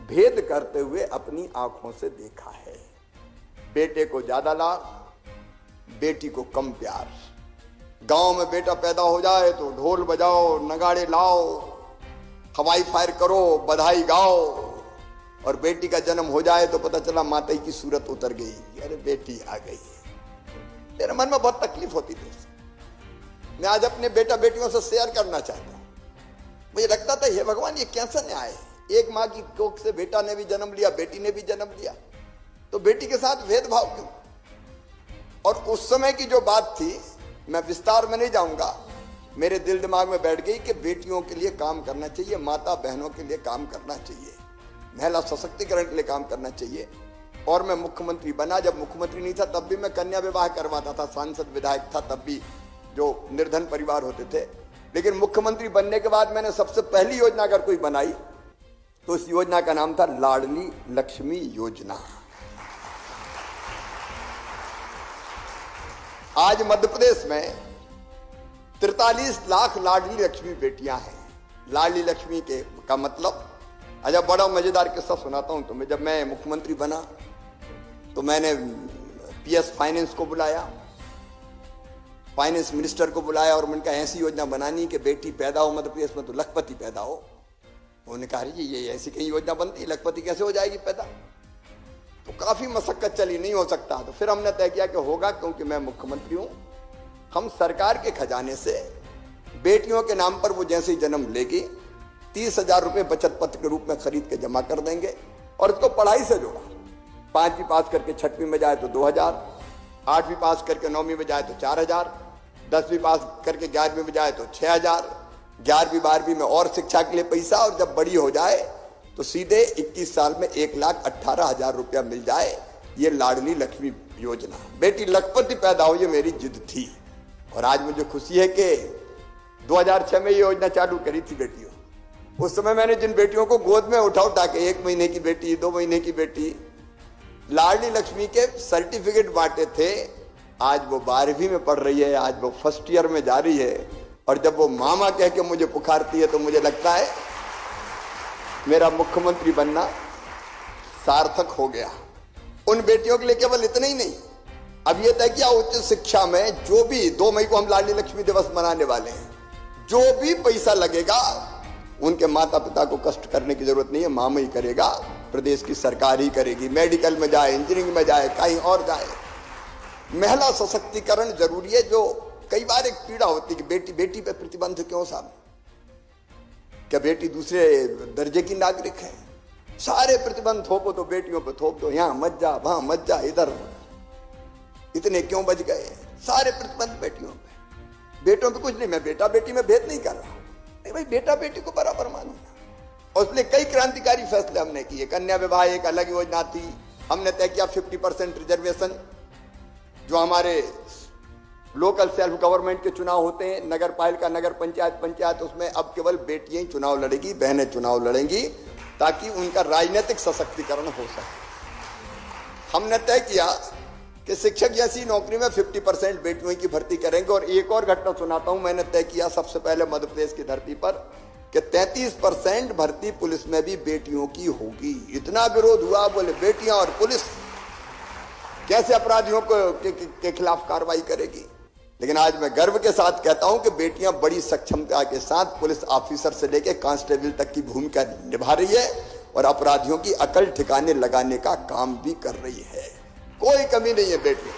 भेद करते हुए अपनी आंखों से देखा है। बेटे को ज्यादा लाभ, बेटी को कम प्यार। गांव में बेटा पैदा हो जाए तो ढोल बजाओ, नगाड़े लाओ, हवाई फायर करो, बधाई गाओ, और बेटी का जन्म हो जाए तो पता चला माता की सूरत उतर गई, अरे बेटी आ गई। मेरे मन में बहुत तकलीफ होती थी। मैं आज अपने बेटा बेटियों से शेयर करना चाहता हूं। मुझे लगता था हे भगवान ये कैसा न्याय है, एक माँ की कोख से बेटा ने भी जन्म लिया, बेटी ने भी जन्म लिया, तो बेटी के साथ भेदभाव क्यों? और उस समय की जो बात थी, मैं विस्तार में नहीं जाऊंगा, मेरे दिल दिमाग में बैठ गई कि बेटियों के लिए काम करना चाहिए, माता बहनों के लिए काम करना चाहिए, महिला सशक्तिकरण के लिए काम करना चाहिए। और मैं मुख्यमंत्री बना। जब मुख्यमंत्री नहीं था तब भी मैं कन्या विवाह करवाता था, सांसद विधायक था तब भी, जो निर्धन परिवार होते थे। लेकिन मुख्यमंत्री बनने के बाद मैंने सबसे पहली योजना अगर कोई बनाई तो इस योजना का नाम था लाडली लक्ष्मी योजना। आज मध्य प्रदेश में 43 लाख लाडली लक्ष्मी बेटियां हैं। लाडली लक्ष्मी के का मतलब, अच्छा बड़ा मजेदार किस्सा सुनाता हूं तुम्हें। जब मैं मुख्यमंत्री बना तो मैंने पीएस फाइनेंस को बुलाया, फाइनेंस मिनिस्टर को बुलाया और उनका ऐसी योजना बनानी कि बेटी पैदा हो मध्य प्रदेश में तो लखपति पैदा हो। उन्होंने कहा जी ये ऐसी कहीं योजना बनती, लखपति कैसे हो जाएगी पैदा? तो काफी मशक्कत चली, नहीं हो सकता। तो फिर हमने तय किया कि होगा, क्योंकि मैं मुख्यमंत्री हूं। हम सरकार के खजाने से बेटियों के नाम पर वो जैसे ही जन्म लेगी 30,000 रुपये बचत पत्र के रूप में खरीद के जमा कर देंगे और इसको पढ़ाई से जोड़ा। 5वीं पास करके 6वीं में जाए तो 2,000, 8वीं पास करके 9वीं में जाए तो 4,000, 10वीं पास करके 11वीं में जाए तो 6,000, 11वीं 12वीं में और शिक्षा के लिए पैसा, और जब बड़ी हो जाए तो सीधे 21 साल में 1,18,000 रुपया मिल जाए। ये लाडली लक्ष्मी योजना। बेटी लखपति पैदा हो, ये मेरी जिद थी। और आज मुझे खुशी है कि 2006 में ये योजना चालू करी थी बेटियों। उस समय मैंने जिन बेटियों को गोद में उठा के 1 महीने की बेटी, 2 महीने की बेटी, लाडली लक्ष्मी के सर्टिफिकेट बांटे थे। आज वो 12वीं में पढ़ रही है, आज वो फर्स्ट ईयर में जा रही है। और जब वो मामा कह के मुझे पुकारती है तो मुझे लगता है मेरा मुख्यमंत्री बनना सार्थक हो गया। उन बेटियों के लिए केवल इतना ही नहीं, अब ये तय किया उच्च शिक्षा में जो भी 2 मई को हम लाडली लक्ष्मी दिवस मनाने वाले हैं, जो भी पैसा लगेगा उनके माता पिता को कष्ट करने की जरूरत नहीं है, मामा ही करेगा, प्रदेश की सरकार ही करेगी। मेडिकल में जाए, इंजीनियरिंग में जाए, कहीं और जाए। महिला सशक्तिकरण जरूरी है। जो कई बार एक पीड़ा होती है कि बेटी पे प्रतिबंध क्यों साहब? क्या बेटी दूसरे दर्जे की नागरिक है? सारे प्रतिबंध थोपो तो बेटियों पे थोप दो, यहां मत जा, वहां मत जा, इधर इतने क्यों बच गए? सारे प्रतिबंध बेटियों पे। बेटों पे कुछ नहीं। मैं बेटा बेटी में भेद नहीं कर रहा, नहीं भाई, बेटा बेटी को बराबर मानो। और इसलिए कई क्रांतिकारी फैसले हमने किए। कन्या विवाह एक अलग योजना थी। हमने तय किया 50% रिजर्वेशन। जो हमारे लोकल सेल्फ गवर्नमेंट के चुनाव होते हैं, नगर पालिका, नगर पंचायत, उसमें अब केवल बेटियां ही चुनाव लड़ेगी, बहनें चुनाव लड़ेंगी, ताकि उनका राजनीतिक सशक्तिकरण हो सके। हमने तय किया कि शिक्षक जैसी नौकरी में 50% बेटियों की भर्ती करेंगे। और एक और घटना सुनाता हूं। मैंने तय किया सबसे पहले मध्य प्रदेश की धरती पर कि 33% भर्ती पुलिस में भी बेटियों की होगी। इतना विरोध हुआ, बोले बेटियां और पुलिस कैसे अपराधियों के खिलाफ कार्रवाई करेगी? लेकिन आज मैं गर्व के साथ कहता हूं कि बेटियां बड़ी सक्षमता के साथ पुलिस ऑफिसर से लेकर कांस्टेबल तक की भूमिका निभा रही है और अपराधियों की अकल ठिकाने लगाने का काम भी कर रही है। कोई कमी नहीं है बेटी।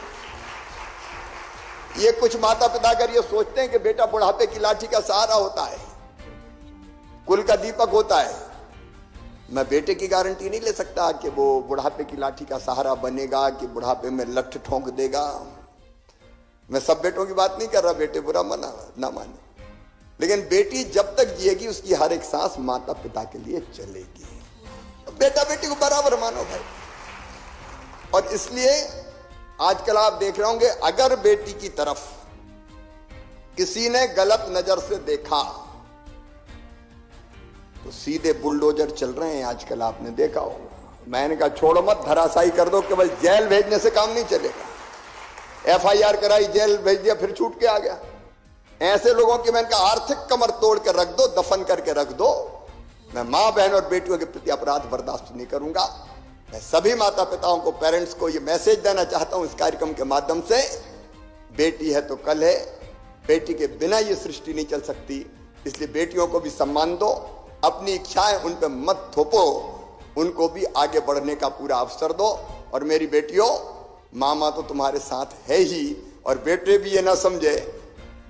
ये कुछ माता पिता अगर ये सोचते हैं कि बेटा बुढ़ापे की लाठी का सहारा होता है, कुल का दीपक होता है, मैं बेटे की गारंटी नहीं ले सकता कि वो बुढ़ापे की लाठी का सहारा बनेगा, कि बुढ़ापे में लठ ठोंक देगा। मैं सब बेटों की बात नहीं कर रहा, बेटे बुरा ना माने, लेकिन बेटी जब तक जिएगी उसकी हर एक सांस माता पिता के लिए चलेगी। तो बेटा बेटी को बराबर मानो भाई। और इसलिए आजकल आप देख रहे होंगे, अगर बेटी की तरफ किसी ने गलत नजर से देखा तो सीधे बुलडोजर चल रहे हैं। आजकल आपने देखा होगा। मैंने कहा छोड़ो मत, धराशायी कर दो, केवल जेल भेजने से काम नहीं चलेगा। FIR कराई, जेल भेज दिया, फिर छूट के आ गया। ऐसे लोगों की मैंने कहा आर्थिक कमर तोड़ कर रख दो, दफन करके रख दो। मैं मां बहन और बेटियों के प्रति अपराध बर्दाश्त नहीं करूंगा। मैं सभी माता पिताओं को, पेरेंट्स को ये मैसेज देना चाहता हूं इस कार्यक्रम के माध्यम से, बेटी है तो कल है, बेटी के बिना ये सृष्टि नहीं चल सकती। इसलिए बेटियों को भी सम्मान दो, अपनी इच्छाएं उन पर मत थोपो, उनको भी आगे बढ़ने का पूरा अवसर दो। और मेरी बेटियों, मामा तो तुम्हारे साथ है ही, और बेटे भी ये ना समझे,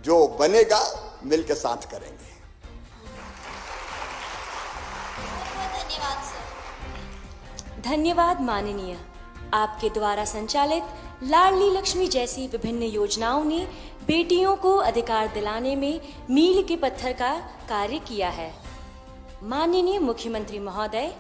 जो बनेगा मिलकर साथ करेंगे। धन्यवाद सर। धन्यवाद माननीय। आपके द्वारा संचालित लाडली लक्ष्मी जैसी विभिन्न योजनाओं ने बेटियों को अधिकार दिलाने में मील के पत्थर का कार्य किया है। माननीय मुख्यमंत्री महोदय,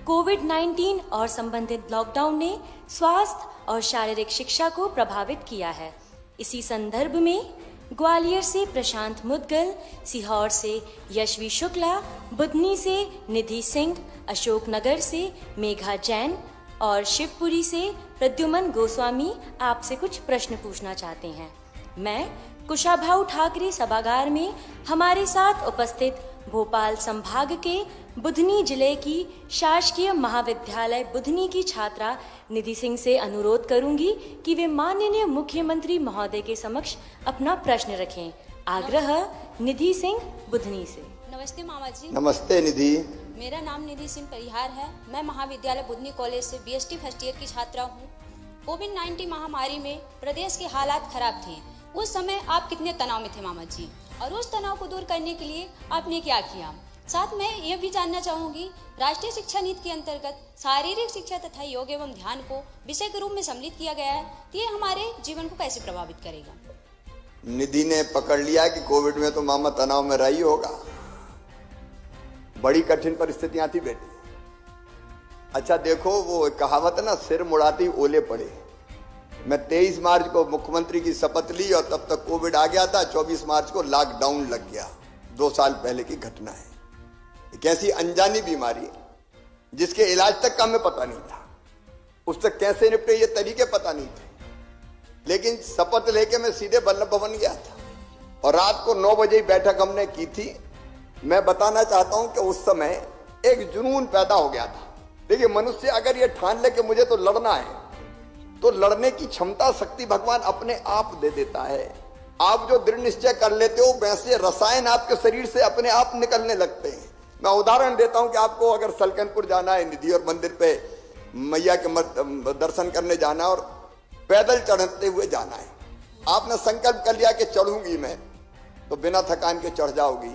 कोविड-19 और संबंधित लॉकडाउन ने स्वास्थ्य और शारीरिक शिक्षा को प्रभावित किया है। इसी संदर्भ में ग्वालियर से प्रशांत मुदगल, सीहोर से यशवी शुक्ला, बुधनी से निधि सिंह, अशोकनगर से मेघा जैन और शिवपुरी से प्रद्युमन गोस्वामी आपसे कुछ प्रश्न पूछना चाहते हैं। मैं कुशाभाऊ ठाकरे सभागार में हमारे साथ उपस्थित भोपाल संभाग के बुधनी जिले की शासकीय महाविद्यालय बुधनी की छात्रा निधि सिंह से अनुरोध करूंगी कि वे माननीय मुख्यमंत्री महोदय के समक्ष अपना प्रश्न रखें। आग्रह, निधि सिंह, बुधनी से। नमस्ते मामा जी। नमस्ते निधि। मेरा नाम निधि सिंह परिहार है। मैं महाविद्यालय बुधनी कॉलेज से बीएसटी फर्स्ट ईयर की छात्रा हूँ। कोविड-19 महामारी में प्रदेश के हालात खराब थे। उस समय आप कितने तनाव में थे मामा जी, और उस तनाव को दूर करने के लिए आपने क्या किया? साथ में यह भी जानना चाहूंगी, राष्ट्रीय शिक्षा नीति के अंतर्गत शारीरिक शिक्षा तथा योग एवं ध्यान को विषय के रूप में सम्मिलित किया गया है, तो ये हमारे जीवन को कैसे प्रभावित करेगा? निधि ने पकड़ लिया कि कोविड में तो मामा तनाव में रही होगा। बड़ी कठिन परिस्थितियां थी बेटी। अच्छा देखो, वो कहावत है ना, सिर मुड़ाती ओले पड़े। मैं 23 मार्च को मुख्यमंत्री की शपथ ली और तब तक कोविड आ गया था। 24 मार्च को लॉकडाउन लग गया। 2 साल पहले की घटना है। एक ऐसी अनजानी बीमारी जिसके इलाज तक का हमें पता नहीं था, उससे कैसे निपटे ये तरीके पता नहीं थे। लेकिन शपथ लेके मैं सीधे वल्लभ भवन गया था और रात को 9 बजे बैठक हमने की थी। मैं बताना चाहता हूं कि उस समय एक जुनून पैदा हो गया था। देखिए, मनुष्य अगर ये ठान ले कि मुझे तो लड़ना है, तो लड़ने की क्षमता, शक्ति भगवान अपने आप दे देता है। आप जो दृढ़ निश्चय कर लेते हो, वैसे रसायन आपके शरीर से अपने आप निकलने लगते हैं। मैं उदाहरण देता हूं कि आपको अगर सलकनपुर जाना है निधि, और मंदिर पे मैया के दर्शन करने जाना और पैदल चढ़ते हुए जाना है, आपने संकल्प कर लिया कि चढ़ूंगी मैं, तो बिना थकान के चढ़ जाओगी।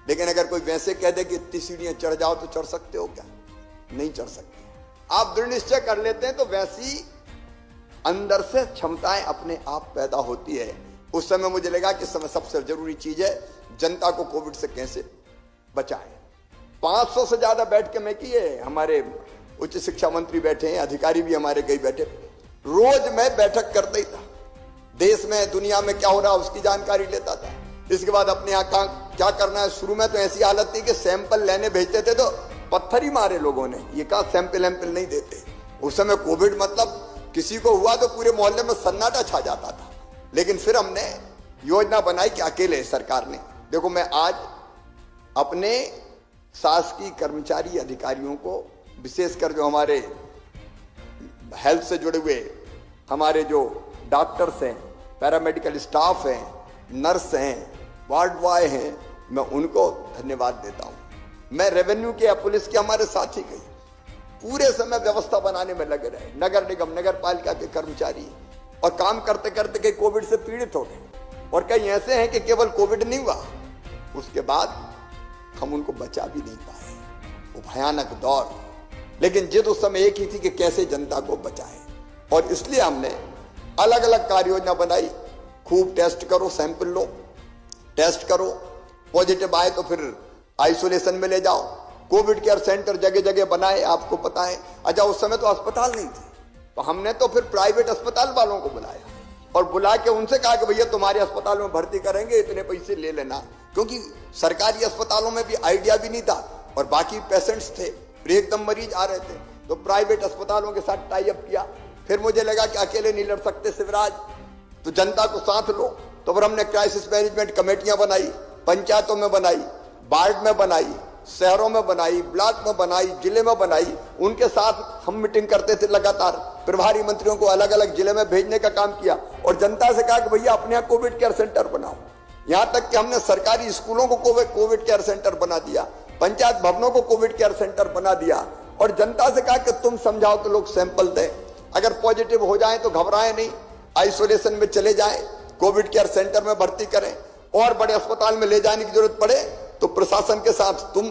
लेकिन अगर कोई वैसे कह दे कि इतनी सीढ़ियां चढ़ जाओ, तो चढ़ सकते हो क्या? नहीं चढ़ सकते। आप दृढ़ निश्चय कर लेते हैं तो वैसी अंदर से क्षमताएं अपने आप पैदा होती है। उस समय मुझे लगा कि समय सबसे जरूरी चीज है जनता को कोविड से कैसे बचाएं। 500 से ज्यादा बैठ के मैं किए। हमारे उच्च शिक्षा मंत्री बैठे हैं, अधिकारी भी हमारे कई बैठे। रोज मैं बैठक करता ही था, देश में दुनिया में क्या हो रहा है उसकी जानकारी लेता था। इसके बाद अपने यहाँ क्या करना है। शुरू में तो ऐसी हालत थी कि सैंपल लेने भेजते थे तो पत्थर ही मारे लोगों ने, ये कहा सैंपल नहीं देते। उस समय कोविड मतलब किसी को हुआ तो पूरे मोहल्ले में सन्नाटा छा जाता था। लेकिन फिर हमने योजना बनाई कि अकेले सरकार ने। देखो, मैं आज अपने शासकीय कर्मचारी अधिकारियों को, विशेषकर जो हमारे हेल्थ से जुड़े हुए हमारे जो डॉक्टर्स हैं, पैरामेडिकल स्टाफ हैं, नर्स हैं, वार्ड बॉय हैं, मैं उनको धन्यवाद देता हूं। मैं रेवेन्यू के या पुलिस के हमारे साथी गई, पूरे समय व्यवस्था बनाने में लगे रहे। नगर निगम, नगर पालिका के कर्मचारी, और काम करते करते कई कोविड से पीड़ित हो गए और कई ऐसे हैं कि केवल कोविड नहीं हुआ, उसके बाद हम उनको बचा भी नहीं पाए। वो भयानक दौर, लेकिन जिद उस समय एक ही थी कि कैसे जनता को बचाएं। और इसलिए हमने अलग अलग कार्य योजना बनाई। खूब टेस्ट करो, सैंपल लो, टेस्ट करो, पॉजिटिव आए तो फिर आइसोलेशन में ले जाओ। कोविड केयर सेंटर जगह जगह बनाए, आपको पता है। अच्छा, उस समय तो अस्पताल नहीं थे, तो हमने तो फिर प्राइवेट अस्पताल वालों को बुलाया और बुला के उनसे कहा कि भैया तुम्हारे अस्पताल में भर्ती करेंगे, इतने पैसे ले लेना। क्योंकि सरकारी अस्पतालों में भी आइडिया भी नहीं था और बाकी पेशेंट्स थे, एकदम मरीज आ रहे थे, तो प्राइवेट अस्पतालों के साथ टाई अप किया। फिर मुझे लगा कि अकेले नहीं लड़ सकते शिवराज, तो जनता को साथ लो। तो फिर हमने क्राइसिस मैनेजमेंट कमेटियां बनाई, पंचायतों में बनाई, वार्ड में बनाई, शहरों में बनाई, ब्लॉक में बनाई, जिले में बनाई। उनके साथ हम मीटिंग करते थे लगातार। प्रभारी मंत्रियों को अलग अलग जिले में भेजने का काम किया और जनता से कहा कि भैया अपने यहाँ कोविड केयर सेंटर बनाओ। यहां तक कि हमने सरकारी स्कूलों को कोविड केयर सेंटर बना दिया, पंचायत भवनों को कोविड केयर सेंटर बना दिया और जनता से कहा कि तुम समझाओ तो लोग सैंपल दें, अगर पॉजिटिव हो जाए तो घबराएं नहीं, आइसोलेशन में चले जाएं, कोविड केयर सेंटर में भर्ती करें और बड़े अस्पताल में ले जाने की जरूरत पड़े तो प्रशासन के साथ तुम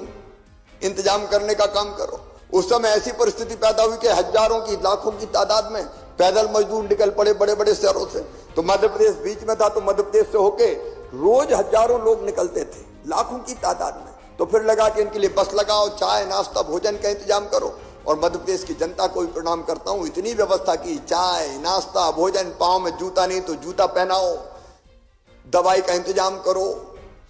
इंतजाम करने का काम करो। उस समय ऐसी परिस्थिति पैदा हुई कि हजारों की, लाखों की तादाद में पैदल मजदूर निकल पड़े बड़े बड़े शहरों से। तो मध्य प्रदेश बीच में था, तो मध्य प्रदेश से होके रोज हजारों लोग निकलते थे, लाखों की तादाद में। तो फिर लगा कि इनके लिए बस लगाओ, चाय नाश्ता भोजन का इंतजाम करो। और मध्य प्रदेश की जनता को भी प्रणाम करता हूँ, इतनी व्यवस्था की, चाय नाश्ता भोजन, पाँव में जूता नहीं तो जूता पहनाओ, दवाई का इंतजाम करो,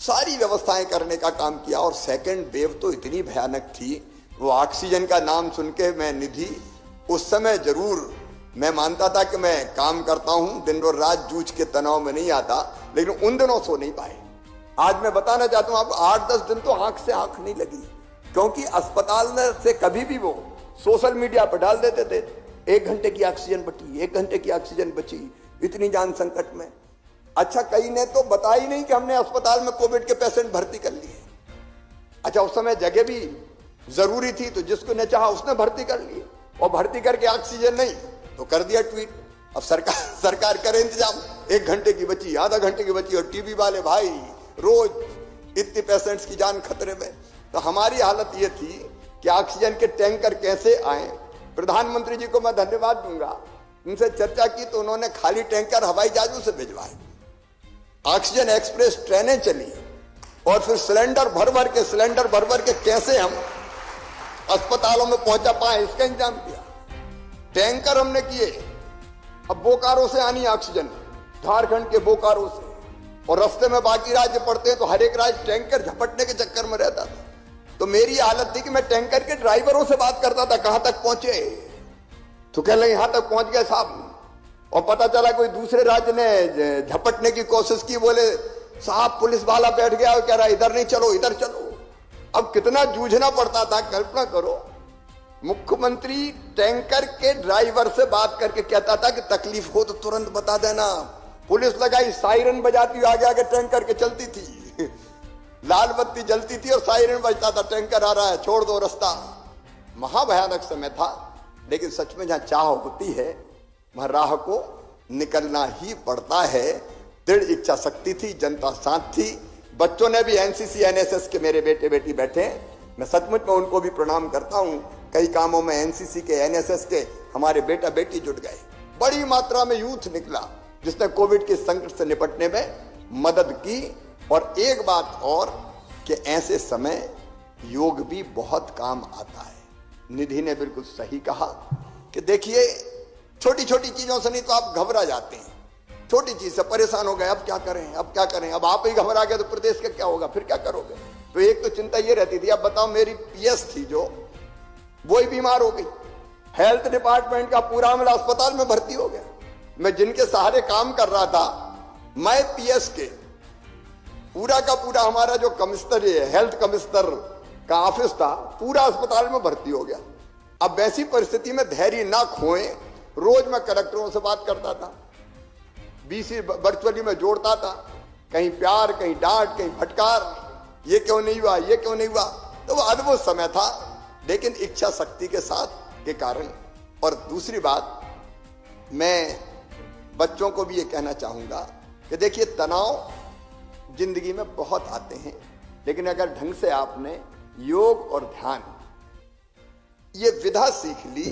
सारी व्यवस्थाएं करने का काम किया। और सेकंड वेव तो इतनी भयानक थी, वो ऑक्सीजन का नाम सुन के मैं निधि उस समय जरूर मैं मानता था कि मैं काम करता हूं, दिन और रात जूझ के तनाव में नहीं आता, लेकिन उन दिनों सो नहीं पाए। आज मैं बताना चाहता हूं आपको, 8-10 दिन तो आंख से आंख नहीं लगी, क्योंकि अस्पताल में से कभी भी वो सोशल मीडिया पर डाल देते थे 1 घंटे की ऑक्सीजन बची, 1 घंटे की ऑक्सीजन बची, इतनी जान संकट में। अच्छा, कई ने तो बताया ही नहीं कि हमने अस्पताल में कोविड के पेशेंट भर्ती कर लिए। अच्छा, उस समय जगह भी जरूरी थी, तो जिसको ने चाहा उसने भर्ती कर लिए, और भर्ती करके ऑक्सीजन नहीं तो कर दिया ट्वीट। अब सरकार करे इंतजाम, 1 घंटे की बची, आधा घंटे की बची, और टीबी वाले भाई रोज इतने पेशेंट्स की जान खतरे में। तो हमारी हालत ये थी कि ऑक्सीजन के टैंकर कैसे आए। प्रधानमंत्री जी को मैं धन्यवाद दूंगा, उनसे चर्चा की तो उन्होंने खाली टैंकर हवाई जहाजों से भिजवाए, ऑक्सीजन एक्सप्रेस ट्रेनें चली, और फिर सिलेंडर भर के कैसे हम अस्पतालों में पहुंचा पाए, इसका इंतजाम किया। टैंकर हमने किए। अब बोकारो से आनी ऑक्सीजन, झारखंड के बोकारो से, और रास्ते में बाकी राज्य पड़ते हैं, तो हर एक राज्य टैंकर झपटने के चक्कर में रहता था। तो मेरी हालत थी कि मैं टैंकर के ड्राइवरों से बात करता था, कहां तक पहुंचे, तो कह रहे यहां तक पहुंच गए साहब। और पता चला कोई दूसरे राज्य ने झपटने की कोशिश की, बोले साहब पुलिस वाला बैठ गया और कह रहा इधर नहीं चलो, इधर चलो। अब कितना जूझना पड़ता था, कल्पना करो। मुख्यमंत्री टैंकर के ड्राइवर से बात करके कहता था कि तकलीफ हो तो तुरंत बता देना। पुलिस लगाई, सायरन बजाती हुई आगे आगे टैंकर के चलती थी, लाल बत्ती जलती थी और सायरन बजता था, टैंकर आ रहा है, छोड़ दो रास्ता। महाभयानक समय था, लेकिन सच में जहां चाह होती है वहां राह को निकलना ही पड़ता है। दृढ़ इच्छा शक्ति थी, जनता साथ थी। बच्चों ने भी एनसीसी एनएसएस के मेरे बेटे बेटी बैठे, मैं सचमुच में उनको भी प्रणाम करता हूं। कई कामों में एनसीसी के एनएसएस के हमारे बेटा बेटी जुट गए। बड़ी मात्रा में यूथ निकला जिसने कोविड के संकट से निपटने में मदद की। और एक बात और कि ऐसे समय योग भी बहुत काम आता है। निधि ने बिल्कुल सही कहा कि देखिए, छोटी छोटी चीजों से नहीं तो आप घबरा जाते हैं, छोटी चीज से परेशान हो गए, अब क्या करें, अब क्या करें, अब आप ही घबरा गए तो प्रदेश का क्या होगा, फिर क्या करोगे। तो एक तो चिंता ये रहती थी। अब बताओ, मेरी पीएस थी जो, वो ही बीमार हो गई, हेल्थ डिपार्टमेंट का पूरा अमला अस्पताल में भर्ती हो गया। मैं जिनके सहारे काम कर रहा था, मैं पीएस के पूरा का पूरा हमारा जो कमिश्नर है, हेल्थ कमिश्नर का ऑफिस था, पूरा अस्पताल में भर्ती हो गया। अब वैसी परिस्थिति में धैर्य ना खोएं, रोज मैं कलेक्टरों से बात करता था, बीसी वर्चुअली में जोड़ता था, कहीं प्यार, कहीं डांट, कहीं फटकार, ये क्यों नहीं हुआ, ये क्यों नहीं हुआ। तो वो अद्भुत समय था, लेकिन इच्छा शक्ति के साथ के कारण। और दूसरी बात, मैं बच्चों को भी ये कहना चाहूंगा कि देखिए, तनाव जिंदगी में बहुत आते हैं, लेकिन अगर ढंग से आपने योग और ध्यान ये विधा सीख ली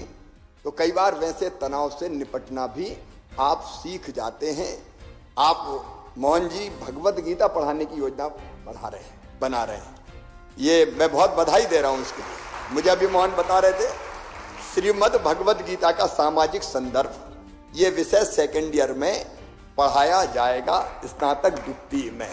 तो कई बार वैसे तनाव से निपटना भी आप सीख जाते हैं। आप मोहन जी भगवत गीता पढ़ाने की योजना बना रहे हैं, ये मैं बहुत बधाई दे रहा हूं उसके लिए। मुझे अभी मोहन बता रहे थे, श्रीमद् भगवत गीता का सामाजिक संदर्भ, ये विषय 2nd ईयर में पढ़ाया जाएगा, स्नातक द्वितीय में।